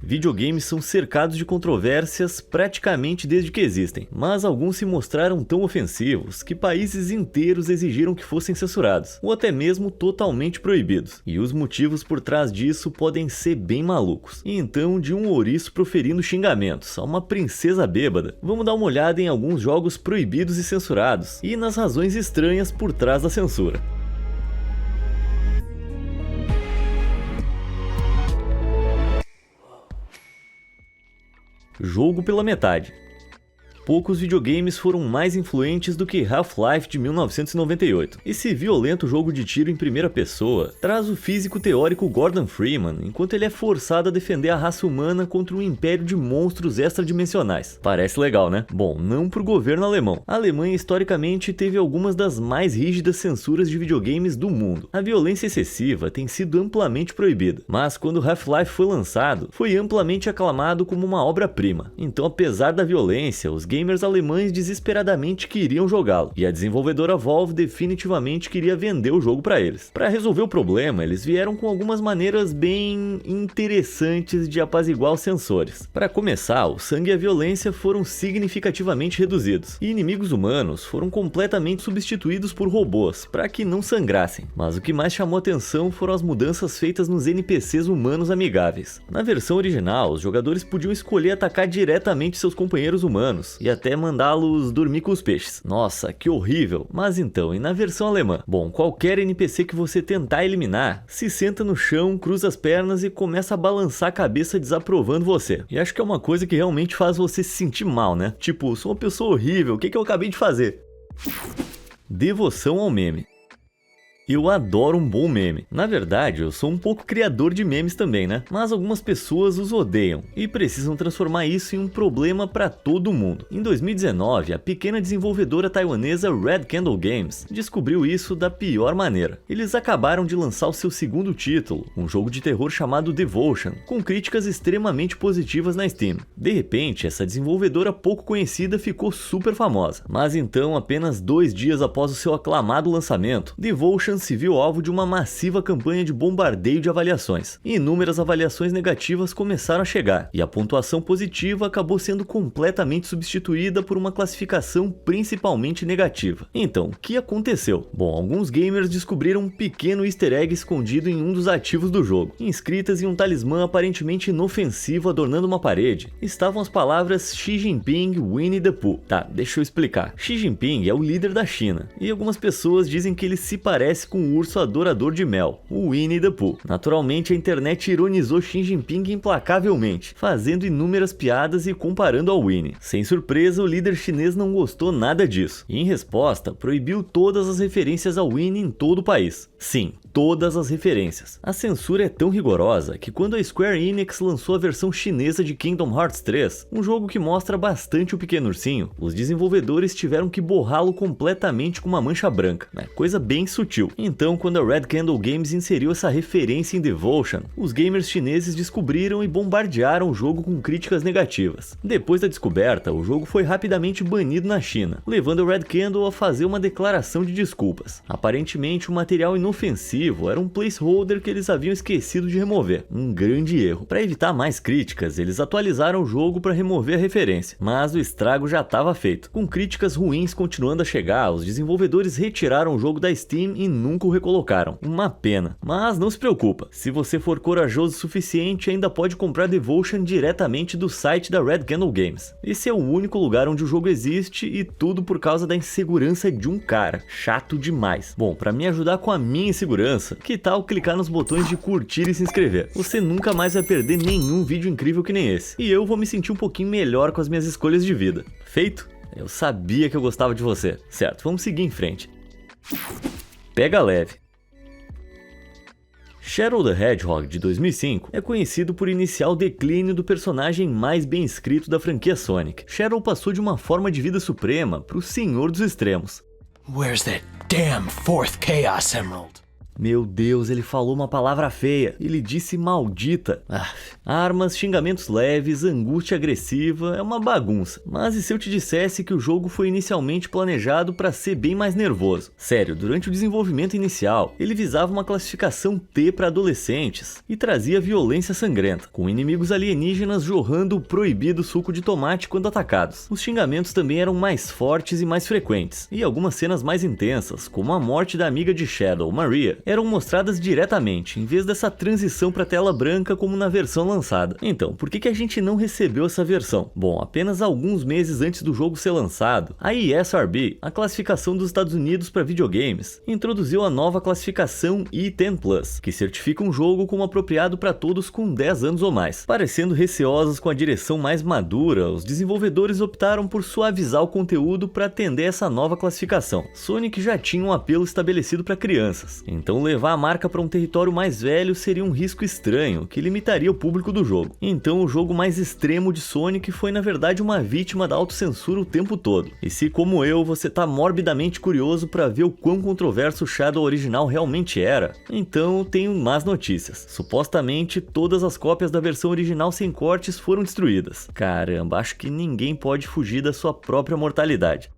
Videogames são cercados de controvérsias praticamente desde que existem, mas alguns se mostraram tão ofensivos que países inteiros exigiram que fossem censurados, ou até mesmo totalmente proibidos. E os motivos por trás disso podem ser bem malucos. E então, de um ouriço proferindo xingamentos a uma princesa bêbada, vamos dar uma olhada em alguns jogos proibidos e censurados, e nas razões estranhas por trás da censura. Jogo pela metade. Poucos videogames foram mais influentes do que Half-Life de 1998. Esse violento jogo de tiro em primeira pessoa traz o físico teórico Gordon Freeman, enquanto ele é forçado a defender a raça humana contra um império de monstros extradimensionais. Parece legal, né? Bom, não pro governo alemão. A Alemanha historicamente teve algumas das mais rígidas censuras de videogames do mundo. A violência excessiva tem sido amplamente proibida, mas quando Half-Life foi lançado, foi amplamente aclamado como uma obra-prima. Então, apesar da violência, os gamers alemães desesperadamente queriam jogá-lo, e a desenvolvedora Valve definitivamente queria vender o jogo para eles. Para resolver o problema, eles vieram com algumas maneiras bem interessantes de apaziguar os sensores. Para começar, o sangue e a violência foram significativamente reduzidos, e inimigos humanos foram completamente substituídos por robôs, para que não sangrassem. Mas o que mais chamou atenção foram as mudanças feitas nos NPCs humanos amigáveis. Na versão original, os jogadores podiam escolher atacar diretamente seus companheiros humanos, e até mandá-los dormir com os peixes. Nossa, que horrível! Mas então, e na versão alemã? Bom, qualquer NPC que você tentar eliminar, se senta no chão, cruza as pernas e começa a balançar a cabeça desaprovando você. E acho que é uma coisa que realmente faz você se sentir mal, né? Tipo, sou uma pessoa horrível, o que eu acabei de fazer? Devoção ao meme. Eu adoro um bom meme. Na verdade, eu sou um pouco criador de memes também, né? Mas algumas pessoas os odeiam e precisam transformar isso em um problema para todo mundo. Em 2019, a pequena desenvolvedora taiwanesa Red Candle Games descobriu isso da pior maneira. Eles acabaram de lançar o seu segundo título, um jogo de terror chamado Devotion, com críticas extremamente positivas na Steam. De repente, essa desenvolvedora pouco conhecida ficou super famosa. Mas então, apenas 2 dias após o seu aclamado lançamento, Devotion se viu alvo de uma massiva campanha de bombardeio de avaliações. Inúmeras avaliações negativas começaram a chegar, e a pontuação positiva acabou sendo completamente substituída por uma classificação principalmente negativa. Então, o que aconteceu? Bom, alguns gamers descobriram um pequeno easter egg escondido em um dos ativos do jogo. Inscritas em um talismã aparentemente inofensivo adornando uma parede, estavam as palavras Xi Jinping Winnie the Pooh. Tá, deixa eu explicar. Xi Jinping é o líder da China, e algumas pessoas dizem que ele se parece com um urso adorador de mel, o Winnie the Pooh. Naturalmente, a internet ironizou Xi Jinping implacavelmente, fazendo inúmeras piadas e comparando ao Winnie. Sem surpresa, o líder chinês não gostou nada disso, e em resposta, proibiu todas as referências ao Winnie em todo o país. Sim, todas as referências. A censura é tão rigorosa que quando a Square Enix lançou a versão chinesa de Kingdom Hearts 3, um jogo que mostra bastante o pequeno ursinho, os desenvolvedores tiveram que borrá-lo completamente com uma mancha branca, né? Coisa bem sutil. Então, quando a Red Candle Games inseriu essa referência em Devotion, os gamers chineses descobriram e bombardearam o jogo com críticas negativas. Depois da descoberta, o jogo foi rapidamente banido na China, levando a Red Candle a fazer uma declaração de desculpas. Aparentemente, o material inofensivo era um placeholder que eles haviam esquecido de remover, um grande erro. Para evitar mais críticas, eles atualizaram o jogo para remover a referência, mas o estrago já estava feito. Com críticas ruins continuando a chegar, os desenvolvedores retiraram o jogo da Steam e nunca o recolocaram. Uma pena. Mas não se preocupa, se você for corajoso o suficiente, ainda pode comprar Devotion diretamente do site da Red Candle Games. Esse é o único lugar onde o jogo existe, e tudo por causa da insegurança de um cara. Chato demais. Bom, para me ajudar com a minha insegurança, que tal clicar nos botões de curtir e se inscrever? Você nunca mais vai perder nenhum vídeo incrível que nem esse. E eu vou me sentir um pouquinho melhor com as minhas escolhas de vida. Feito? Eu sabia que eu gostava de você. Certo, vamos seguir em frente. Pega leve. Shadow the Hedgehog, de 2005, é conhecido por iniciar o declínio do personagem mais bem escrito da franquia Sonic. Shadow passou de uma forma de vida suprema para o Senhor dos Extremos. Where's that damn fourth Chaos Emerald? Meu Deus, ele falou uma palavra feia. Ele disse maldita. Armas, xingamentos leves, angústia agressiva, é uma bagunça. Mas e se eu te dissesse que o jogo foi inicialmente planejado para ser bem mais nervoso? Sério, durante o desenvolvimento inicial, ele visava uma classificação T para adolescentes e trazia violência sangrenta, com inimigos alienígenas jorrando o proibido suco de tomate quando atacados. Os xingamentos também eram mais fortes e mais frequentes, e algumas cenas mais intensas, como a morte da amiga de Shadow, Maria, eram mostradas diretamente, em vez dessa transição para tela branca como na versão lançada. Então, por que a gente não recebeu essa versão? Bom, apenas alguns meses antes do jogo ser lançado, a ESRB, a classificação dos Estados Unidos para videogames, introduziu a nova classificação E10+, que certifica um jogo como apropriado para todos com 10 anos ou mais. Parecendo receosos com a direção mais madura, os desenvolvedores optaram por suavizar o conteúdo para atender essa nova classificação. Sonic já tinha um apelo estabelecido para crianças, então levar a marca para um território mais velho seria um risco estranho, que limitaria o público do jogo. Então o jogo mais extremo de Sonic foi na verdade uma vítima da autocensura o tempo todo. E se, como eu, você tá morbidamente curioso para ver o quão controverso o Shadow original realmente era, então tenho más notícias. Supostamente todas as cópias da versão original sem cortes foram destruídas. Caramba, acho que ninguém pode fugir da sua própria mortalidade.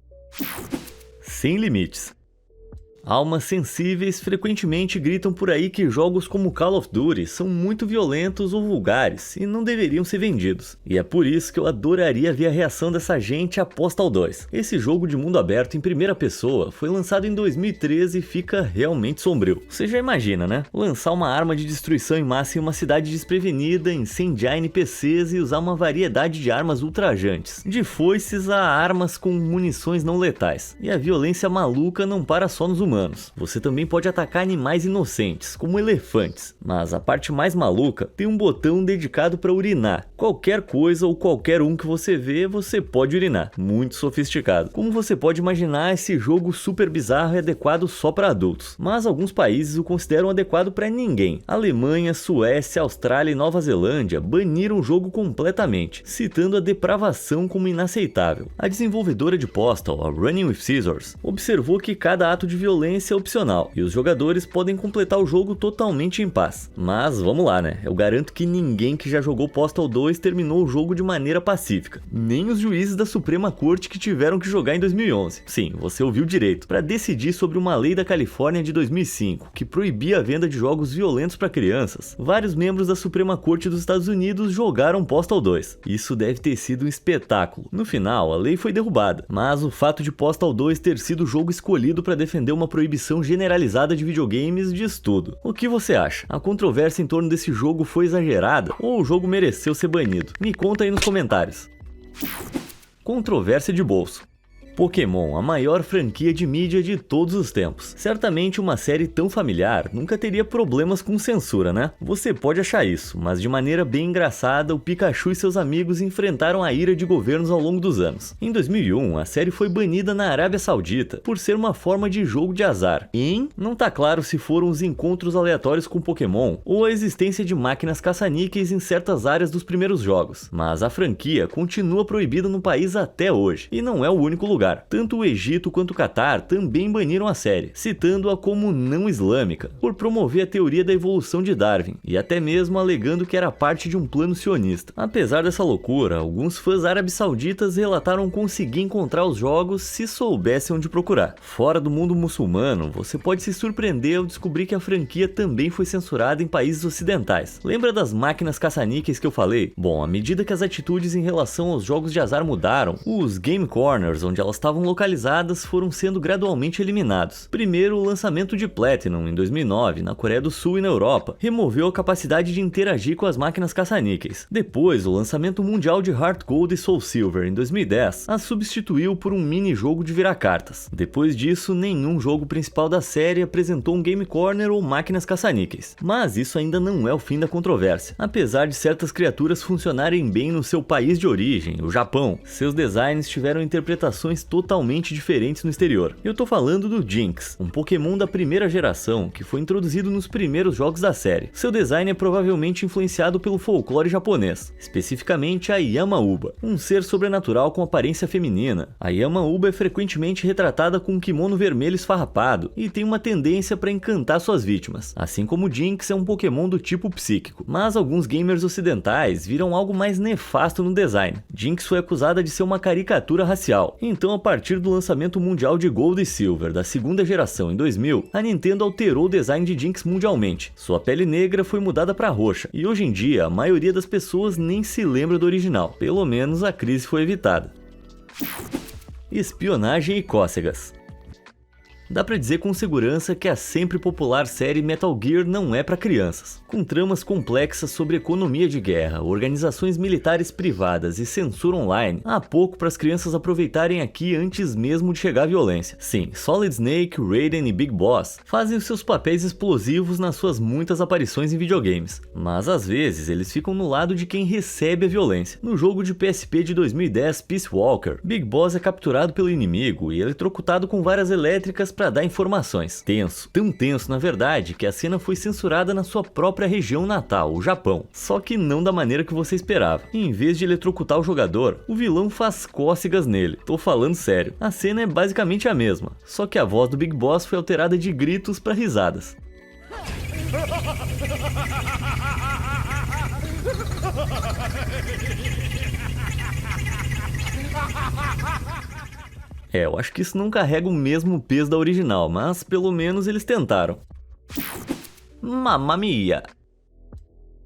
Sem limites. Almas sensíveis frequentemente gritam por aí que jogos como Call of Duty são muito violentos ou vulgares e não deveriam ser vendidos. E é por isso que eu adoraria ver a reação dessa gente a Postal 2. Esse jogo de mundo aberto em primeira pessoa foi lançado em 2013 e fica realmente sombrio. Você já imagina, né? Lançar uma arma de destruição em massa em uma cidade desprevenida, incendiar NPCs e usar uma variedade de armas ultrajantes, de foices a armas com munições não letais. E a violência maluca não para só nos humanos. Você também pode atacar animais inocentes, como elefantes, mas a parte mais maluca tem um botão dedicado para urinar. Qualquer coisa ou qualquer um que você vê, você pode urinar. Muito sofisticado. Como você pode imaginar, esse jogo super bizarro é adequado só para adultos, mas alguns países o consideram adequado para ninguém. Alemanha, Suécia, Austrália e Nova Zelândia baniram o jogo completamente, citando a depravação como inaceitável. A desenvolvedora de Postal, a Running with Scissors, observou que cada ato de violência é opcional e os jogadores podem completar o jogo totalmente em paz. Mas vamos lá, né? Eu garanto que ninguém que já jogou Postal 2 terminou o jogo de maneira pacífica. Nem os juízes da Suprema Corte que tiveram que jogar em 2011. Sim, você ouviu direito. Para decidir sobre uma lei da Califórnia de 2005 que proibia a venda de jogos violentos para crianças, vários membros da Suprema Corte dos Estados Unidos jogaram Postal 2. Isso deve ter sido um espetáculo. No final, a lei foi derrubada, mas o fato de Postal 2 ter sido o jogo escolhido para defender uma proibição generalizada de videogames diz tudo. O que você acha? A controvérsia em torno desse jogo foi exagerada ou o jogo mereceu ser banido? Me conta aí nos comentários. Controvérsia de bolso. Pokémon, a maior franquia de mídia de todos os tempos. Certamente uma série tão familiar nunca teria problemas com censura, né? Você pode achar isso, mas de maneira bem engraçada, o Pikachu e seus amigos enfrentaram a ira de governos ao longo dos anos. Em 2001, a série foi banida na Arábia Saudita por ser uma forma de jogo de azar. Não tá claro se foram os encontros aleatórios com Pokémon ou a existência de máquinas caça-níqueis em certas áreas dos primeiros jogos, mas a franquia continua proibida no país até hoje, e não é o único lugar. Tanto o Egito quanto o Catar também baniram a série, citando-a como não islâmica, por promover a teoria da evolução de Darwin, e até mesmo alegando que era parte de um plano sionista. Apesar dessa loucura, alguns fãs árabes sauditas relataram conseguir encontrar os jogos se soubessem onde procurar. Fora do mundo muçulmano, você pode se surpreender ao descobrir que a franquia também foi censurada em países ocidentais. Lembra das máquinas caça-níqueis que eu falei? Bom, à medida que as atitudes em relação aos jogos de azar mudaram, os Game Corners, onde elas estavam localizadas, foram sendo gradualmente eliminados. Primeiro, o lançamento de Platinum, em 2009, na Coreia do Sul e na Europa, removeu a capacidade de interagir com as máquinas caça-níqueis. Depois, o lançamento mundial de Heart Gold e Soul Silver, em 2010, as substituiu por um mini-jogo de virar cartas. Depois disso, nenhum jogo principal da série apresentou um Game Corner ou máquinas caça-níqueis. Mas isso ainda não é o fim da controvérsia. Apesar de certas criaturas funcionarem bem no seu país de origem, o Japão, seus designs tiveram interpretações totalmente diferentes no exterior. Eu tô falando do Jynx, um Pokémon da primeira geração que foi introduzido nos primeiros jogos da série. Seu design é provavelmente influenciado pelo folclore japonês, especificamente a Yama-Uba, um ser sobrenatural com aparência feminina. A Yama-Uba é frequentemente retratada com um kimono vermelho esfarrapado e tem uma tendência para encantar suas vítimas, assim como o Jynx é um Pokémon do tipo psíquico. Mas alguns gamers ocidentais viram algo mais nefasto no design. Jynx foi acusada de ser uma caricatura racial, então a partir do lançamento mundial de Gold e Silver da segunda geração em 2000, a Nintendo alterou o design de Jynx mundialmente. Sua pele negra foi mudada para roxa, e hoje em dia a maioria das pessoas nem se lembra do original, pelo menos a crise foi evitada. Espionagem e cócegas. Dá pra dizer com segurança que a sempre popular série Metal Gear não é pra crianças. Com tramas complexas sobre economia de guerra, organizações militares privadas e censura online, há pouco para as crianças aproveitarem aqui antes mesmo de chegar a violência. Sim, Solid Snake, Raiden e Big Boss fazem os seus papéis explosivos nas suas muitas aparições em videogames, mas às vezes eles ficam no lado de quem recebe a violência. No jogo de PSP de 2010 Peace Walker, Big Boss é capturado pelo inimigo e eletrocutado com varas elétricas para dar informações. Tenso, tão tenso na verdade que a cena foi censurada na sua própria região natal, o Japão. Só que não da maneira que você esperava. Em vez de eletrocutar o jogador, o vilão faz cócegas nele. Tô falando sério. A cena é basicamente a mesma, só que a voz do Big Boss foi alterada de gritos para risadas. Eu acho que isso não carrega o mesmo peso da original, mas pelo menos eles tentaram. Mamma Mia!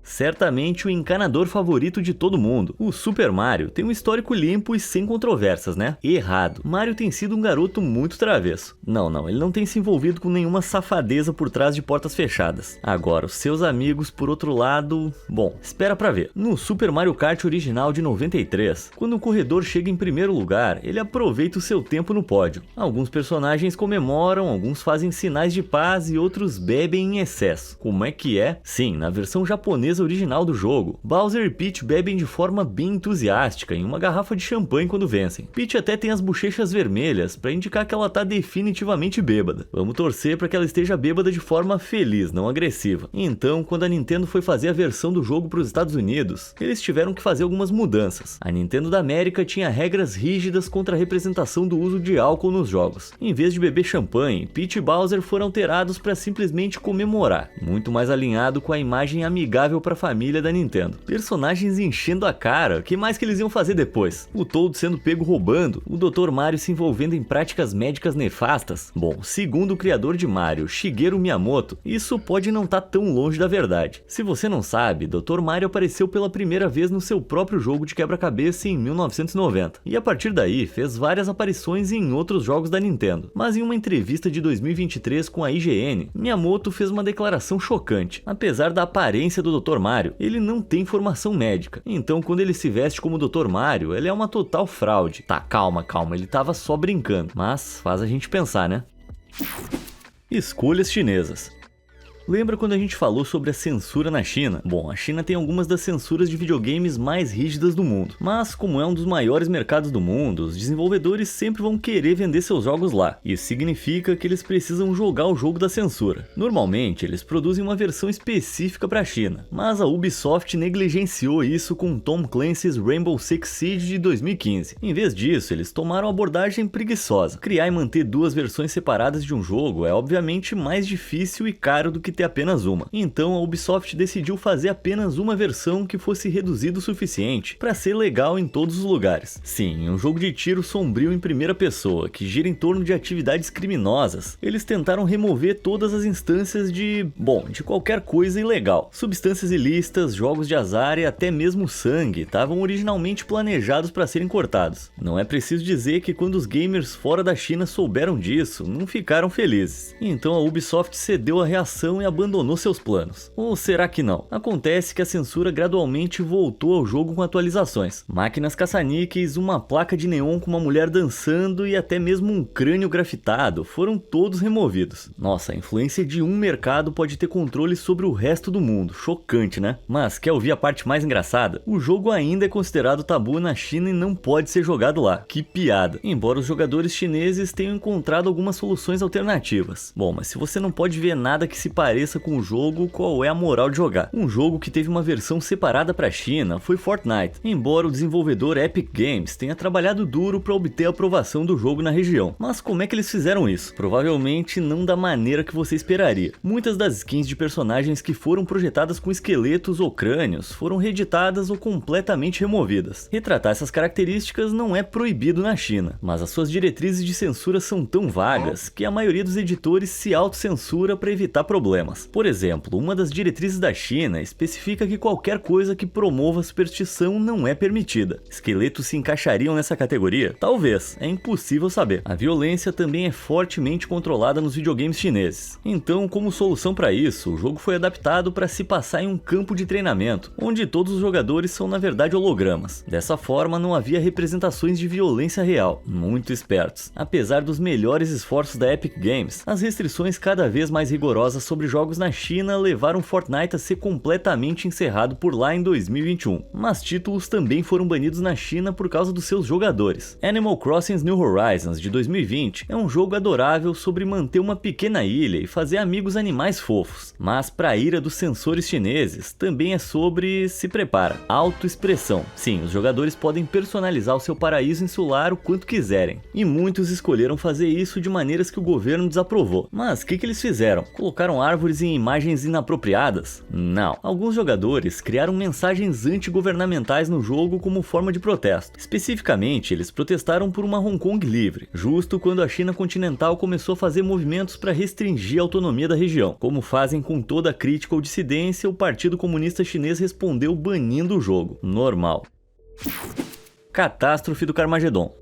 Certamente o encanador favorito de todo mundo. O Super Mario tem um histórico limpo e sem controvérsias, né? Errado. Mario tem sido um garoto muito travesso. Não, ele não tem se envolvido com nenhuma safadeza por trás de portas fechadas. Agora, os seus amigos, por outro lado... Bom, espera pra ver. No Super Mario Kart original de 93, quando o corredor chega em primeiro lugar, ele aproveita o seu tempo no pódio. Alguns personagens comemoram, alguns fazem sinais de paz e outros bebem em excesso. Como é que é? Sim, na versão japonesa original do jogo, Bowser e Peach bebem de forma bem entusiástica em uma garrafa de champanhe quando vencem. Peach até tem as bochechas vermelhas para indicar que ela tá definitivamente bêbada. Vamos torcer para que ela esteja bêbada de forma feliz, não agressiva. Então, quando a Nintendo foi fazer a versão do jogo para os Estados Unidos, eles tiveram que fazer algumas mudanças. A Nintendo da América tinha regras rígidas contra a representação do uso de álcool nos jogos. Em vez de beber champanhe, Peach e Bowser foram alterados para simplesmente comemorar, muito mais alinhado com a imagem amigável para a família da Nintendo. Personagens enchendo a cara, o que mais que eles iam fazer depois? O Toad sendo pego roubando, o Dr. Mario se envolvendo em práticas médicas nefastas. Bom, segundo o criador de Mario, Shigeru Miyamoto, isso pode não estar tão longe da verdade. Se você não sabe, Dr. Mario apareceu pela primeira vez no seu próprio jogo de quebra-cabeça em 1990, e a partir daí fez várias aparições em outros jogos da Nintendo. Mas em uma entrevista de 2023 com a IGN, Miyamoto fez uma declaração chocante. Apesar da aparência do Dr. Mario, ele não tem formação médica, então quando ele se veste como Dr. Mario, ele é uma total fraude. Tá, calma, ele tava só brincando, mas faz a gente pensar, né? Escolhas chinesas. Lembra quando a gente falou sobre a censura na China? Bom, a China tem algumas das censuras de videogames mais rígidas do mundo, mas como é um dos maiores mercados do mundo, os desenvolvedores sempre vão querer vender seus jogos lá. Isso significa que eles precisam jogar o jogo da censura. Normalmente, eles produzem uma versão específica para a China, mas a Ubisoft negligenciou isso com Tom Clancy's Rainbow Six Siege de 2015. Em vez disso, eles tomaram a abordagem preguiçosa. Criar e manter duas versões separadas de um jogo é obviamente mais difícil e caro do que ter apenas uma. Então a Ubisoft decidiu fazer apenas uma versão que fosse reduzida o suficiente para ser legal em todos os lugares. Sim, um jogo de tiro sombrio em primeira pessoa, que gira em torno de atividades criminosas. Eles tentaram remover todas as instâncias de qualquer coisa ilegal. Substâncias ilícitas, jogos de azar e até mesmo sangue estavam originalmente planejados para serem cortados. Não é preciso dizer que quando os gamers fora da China souberam disso, não ficaram felizes. Então a Ubisoft cedeu a reação e abandonou seus planos. Ou será que não? Acontece que a censura gradualmente voltou ao jogo com atualizações. Máquinas caça-níqueis, uma placa de neon com uma mulher dançando e até mesmo um crânio grafitado foram todos removidos. Nossa, a influência de um mercado pode ter controle sobre o resto do mundo. Chocante, né? Mas quer ouvir a parte mais engraçada? O jogo ainda é considerado tabu na China e não pode ser jogado lá. Que piada! Embora os jogadores chineses tenham encontrado algumas soluções alternativas. Bom, mas se você não pode ver nada que se pareça com o jogo, qual é a moral de jogar? Um jogo que teve uma versão separada para a China foi Fortnite, embora o desenvolvedor Epic Games tenha trabalhado duro para obter a aprovação do jogo na região. Mas como é que eles fizeram isso? Provavelmente não da maneira que você esperaria. Muitas das skins de personagens que foram projetadas com esqueletos ou crânios foram reeditadas ou completamente removidas. Retratar essas características não é proibido na China, mas as suas diretrizes de censura são tão vagas que a maioria dos editores se autocensura para evitar problemas. Por exemplo, uma das diretrizes da China especifica que qualquer coisa que promova a superstição não é permitida. Esqueletos se encaixariam nessa categoria? Talvez, é impossível saber. A violência também é fortemente controlada nos videogames chineses. Então, como solução para isso, o jogo foi adaptado para se passar em um campo de treinamento, onde todos os jogadores são na verdade hologramas. Dessa forma, não havia representações de violência real. Muito espertos. Apesar dos melhores esforços da Epic Games, as restrições cada vez mais rigorosas sobre jogos na China levaram Fortnite a ser completamente encerrado por lá em 2021. Mas títulos também foram banidos na China por causa dos seus jogadores. Animal Crossing New Horizons de 2020 é um jogo adorável sobre manter uma pequena ilha e fazer amigos animais fofos. Mas para a ira dos censores chineses, também é sobre, se prepara, autoexpressão. Sim, os jogadores podem personalizar o seu paraíso insular o quanto quiserem. E muitos escolheram fazer isso de maneiras que o governo desaprovou. Mas o que eles fizeram? Colocaram árvores em imagens inapropriadas? Não. Alguns jogadores criaram mensagens antigovernamentais no jogo como forma de protesto. Especificamente, eles protestaram por uma Hong Kong livre, justo quando a China continental começou a fazer movimentos para restringir a autonomia da região. Como fazem com toda crítica ou dissidência, o Partido Comunista Chinês respondeu banindo o jogo. Normal. Catástrofe do Carmageddon.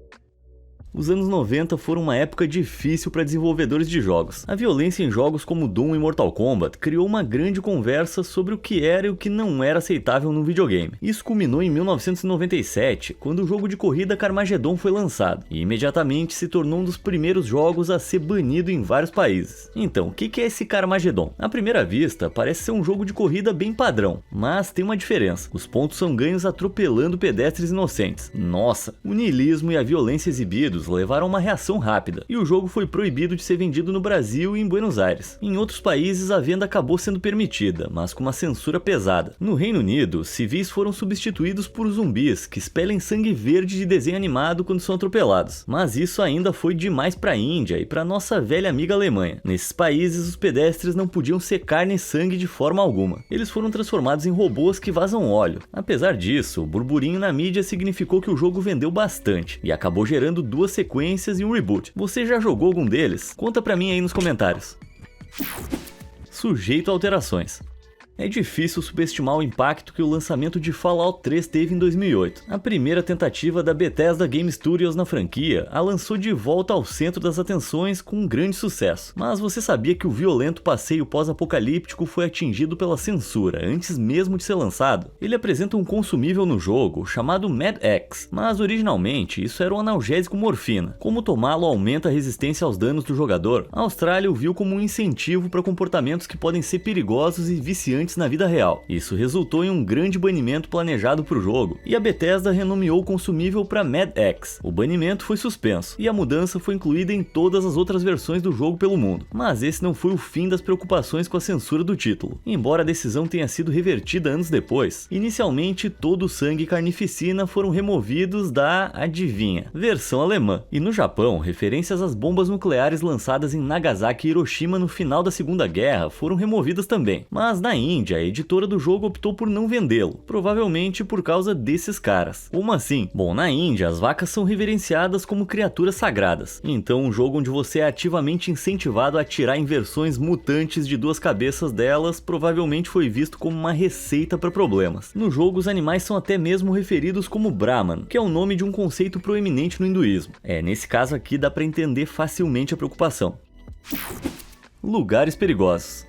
Os anos 90 foram uma época difícil para desenvolvedores de jogos. A violência em jogos como Doom e Mortal Kombat criou uma grande conversa sobre o que era e o que não era aceitável no videogame. Isso culminou em 1997, quando o jogo de corrida Carmageddon foi lançado, e imediatamente se tornou um dos primeiros jogos a ser banido em vários países. Então, o que é esse Carmageddon? À primeira vista, parece ser um jogo de corrida bem padrão, mas tem uma diferença. Os pontos são ganhos atropelando pedestres inocentes. Nossa, o niilismo e a violência exibidos levaram a uma reação rápida, e o jogo foi proibido de ser vendido no Brasil e em Buenos Aires. Em outros países a venda acabou sendo permitida, mas com uma censura pesada. No Reino Unido, civis foram substituídos por zumbis, que expelem sangue verde de desenho animado quando são atropelados. Mas isso ainda foi demais para a Índia e para nossa velha amiga Alemanha. Nesses países, os pedestres não podiam ser carne e sangue de forma alguma. Eles foram transformados em robôs que vazam óleo. Apesar disso, o burburinho na mídia significou que o jogo vendeu bastante, e acabou gerando duas sequências e um reboot. Você já jogou algum deles? Conta pra mim aí nos comentários. Sujeito a alterações. É difícil subestimar o impacto que o lançamento de Fallout 3 teve em 2008. A primeira tentativa da Bethesda Game Studios na franquia a lançou de volta ao centro das atenções com um grande sucesso. Mas você sabia que o violento passeio pós-apocalíptico foi atingido pela censura antes mesmo de ser lançado? Ele apresenta um consumível no jogo chamado Mad X, mas originalmente isso era um analgésico morfina. Como tomá-lo aumenta a resistência aos danos do jogador, a Austrália o viu como um incentivo para comportamentos que podem ser perigosos e viciantes na vida real. Isso resultou em um grande banimento planejado para o jogo, e a Bethesda renomeou o consumível para Mad X. O banimento foi suspenso, e a mudança foi incluída em todas as outras versões do jogo pelo mundo. Mas esse não foi o fim das preocupações com a censura do título. Embora a decisão tenha sido revertida anos depois, inicialmente todo o sangue e carnificina foram removidos da, adivinha, versão alemã. E no Japão, referências às bombas nucleares lançadas em Nagasaki e Hiroshima no final da Segunda Guerra foram removidas também. Mas na Índia, a editora do jogo optou por não vendê-lo, provavelmente por causa desses caras. Como assim? Bom, na Índia as vacas são reverenciadas como criaturas sagradas, então um jogo onde você é ativamente incentivado a atirar em versões mutantes de duas cabeças delas provavelmente foi visto como uma receita para problemas. No jogo os animais são até mesmo referidos como Brahman, que é o nome de um conceito proeminente no hinduísmo. Nesse caso aqui dá para entender facilmente a preocupação. Lugares perigosos.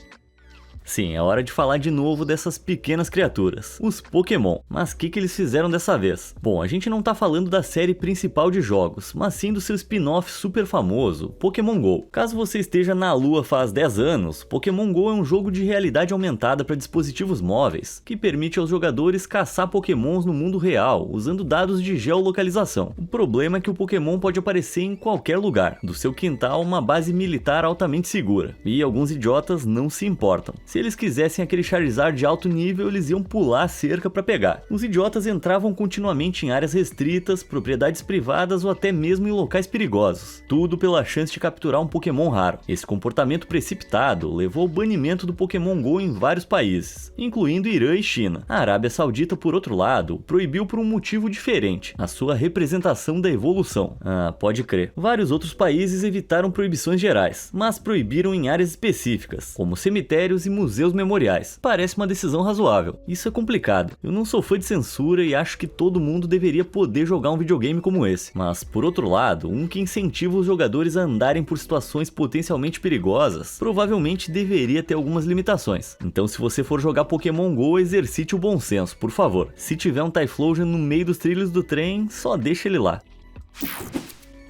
Sim, é hora de falar de novo dessas pequenas criaturas, os Pokémon. Mas o que eles fizeram dessa vez? Bom, a gente não tá falando da série principal de jogos, mas sim do seu spin-off super famoso, Pokémon GO. Caso você esteja na Lua faz 10 anos, Pokémon GO é um jogo de realidade aumentada para dispositivos móveis, que permite aos jogadores caçar Pokémons no mundo real, usando dados de geolocalização. O problema é que o Pokémon pode aparecer em qualquer lugar, do seu quintal uma base militar altamente segura, e alguns idiotas não se importam. Se eles quisessem aquele Charizard de alto nível, eles iam pular a cerca para pegar. Os idiotas entravam continuamente em áreas restritas, propriedades privadas ou até mesmo em locais perigosos. Tudo pela chance de capturar um Pokémon raro. Esse comportamento precipitado levou ao banimento do Pokémon GO em vários países, incluindo Irã e China. A Arábia Saudita, por outro lado, proibiu por um motivo diferente, a sua representação da evolução. Ah, pode crer. Vários outros países evitaram proibições gerais, mas proibiram em áreas específicas, como cemitérios e museus memoriais. Parece uma decisão razoável. Isso é complicado. Eu não sou fã de censura e acho que todo mundo deveria poder jogar um videogame como esse. Mas, por outro lado, um que incentiva os jogadores a andarem por situações potencialmente perigosas, provavelmente deveria ter algumas limitações. Então, se você for jogar Pokémon GO, exercite o bom senso, por favor. Se tiver um Typhlosion no meio dos trilhos do trem, só deixa ele lá.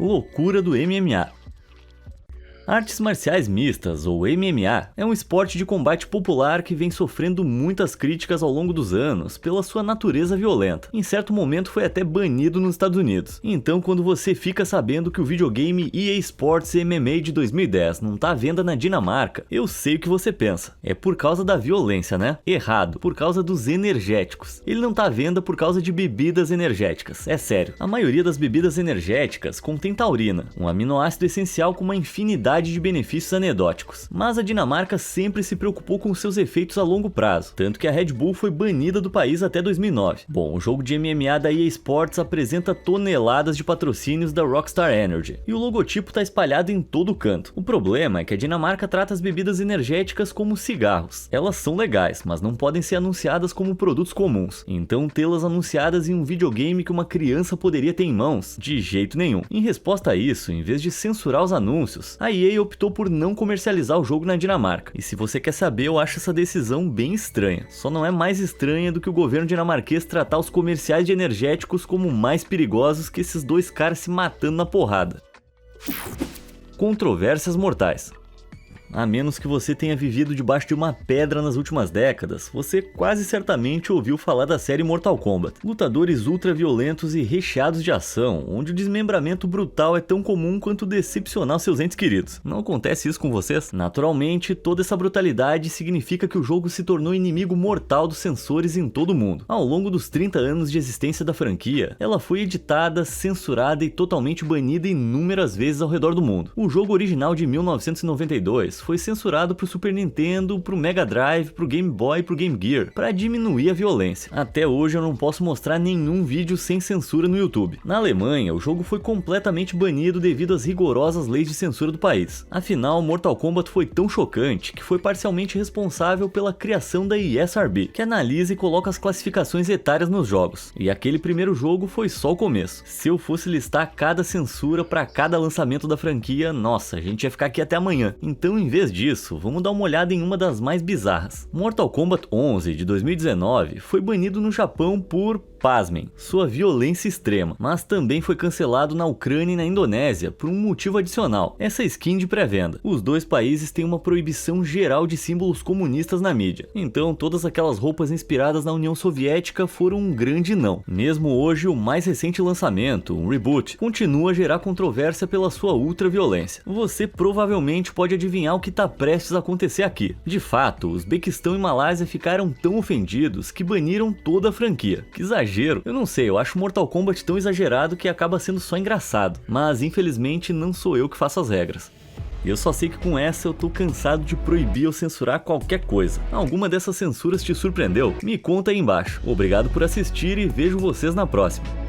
Loucura do MMA. Artes marciais mistas, ou MMA, é um esporte de combate popular que vem sofrendo muitas críticas ao longo dos anos pela sua natureza violenta. Em certo momento foi até banido nos Estados Unidos. Então, quando você fica sabendo que o videogame EA Sports MMA de 2010 não tá à venda na Dinamarca, eu sei o que você pensa. É por causa da violência, né? Errado, por causa dos energéticos. Ele não tá à venda por causa de bebidas energéticas, é sério. A maioria das bebidas energéticas contém taurina, um aminoácido essencial com uma infinidade de benefícios anedóticos, mas a Dinamarca sempre se preocupou com seus efeitos a longo prazo, tanto que a Red Bull foi banida do país até 2009. Bom, o jogo de MMA da EA Sports apresenta toneladas de patrocínios da Rockstar Energy, e o logotipo está espalhado em todo canto. O problema é que a Dinamarca trata as bebidas energéticas como cigarros. Elas são legais, mas não podem ser anunciadas como produtos comuns, então tê-las anunciadas em um videogame que uma criança poderia ter em mãos, de jeito nenhum. Em resposta a isso, em vez de censurar os anúncios, a EA optou por não comercializar o jogo na Dinamarca. E se você quer saber, eu acho essa decisão bem estranha. Só não é mais estranha do que o governo dinamarquês tratar os comerciais de energéticos como mais perigosos que esses dois caras se matando na porrada. Controvérsias mortais. A menos que você tenha vivido debaixo de uma pedra nas últimas décadas, você quase certamente ouviu falar da série Mortal Kombat. Lutadores ultra-violentos e recheados de ação, onde o desmembramento brutal é tão comum quanto decepcionar seus entes queridos. Não acontece isso com vocês? Naturalmente, toda essa brutalidade significa que o jogo se tornou inimigo mortal dos censores em todo o mundo. Ao longo dos 30 anos de existência da franquia, ela foi editada, censurada e totalmente banida inúmeras vezes ao redor do mundo. O jogo original de 1992 foi censurado pro Super Nintendo, pro Mega Drive, pro Game Boy e pro Game Gear, para diminuir a violência. Até hoje eu não posso mostrar nenhum vídeo sem censura no YouTube. Na Alemanha, o jogo foi completamente banido devido às rigorosas leis de censura do país. Afinal, Mortal Kombat foi tão chocante que foi parcialmente responsável pela criação da ESRB, que analisa e coloca as classificações etárias nos jogos. E aquele primeiro jogo foi só o começo. Se eu fosse listar cada censura para cada lançamento da franquia, nossa, a gente ia ficar aqui até amanhã. Então, em vez disso, vamos dar uma olhada em uma das mais bizarras. Mortal Kombat 11 de 2019 foi banido no Japão por, pasmem, sua violência extrema, mas também foi cancelado na Ucrânia e na Indonésia por um motivo adicional, essa skin de pré-venda. Os dois países têm uma proibição geral de símbolos comunistas na mídia, então todas aquelas roupas inspiradas na União Soviética foram um grande não. Mesmo hoje, o mais recente lançamento, um reboot, continua a gerar controvérsia pela sua ultra-violência. Você provavelmente pode adivinhar o que está prestes a acontecer aqui. De fato, Uzbequistão e Malásia ficaram tão ofendidos que baniram toda a franquia. Que exagero, eu não sei, eu acho Mortal Kombat tão exagerado que acaba sendo só engraçado, mas infelizmente não sou eu que faço as regras. Eu só sei que com essa eu tô cansado de proibir ou censurar qualquer coisa. Alguma dessas censuras te surpreendeu? Me conta aí embaixo. Obrigado por assistir e vejo vocês na próxima.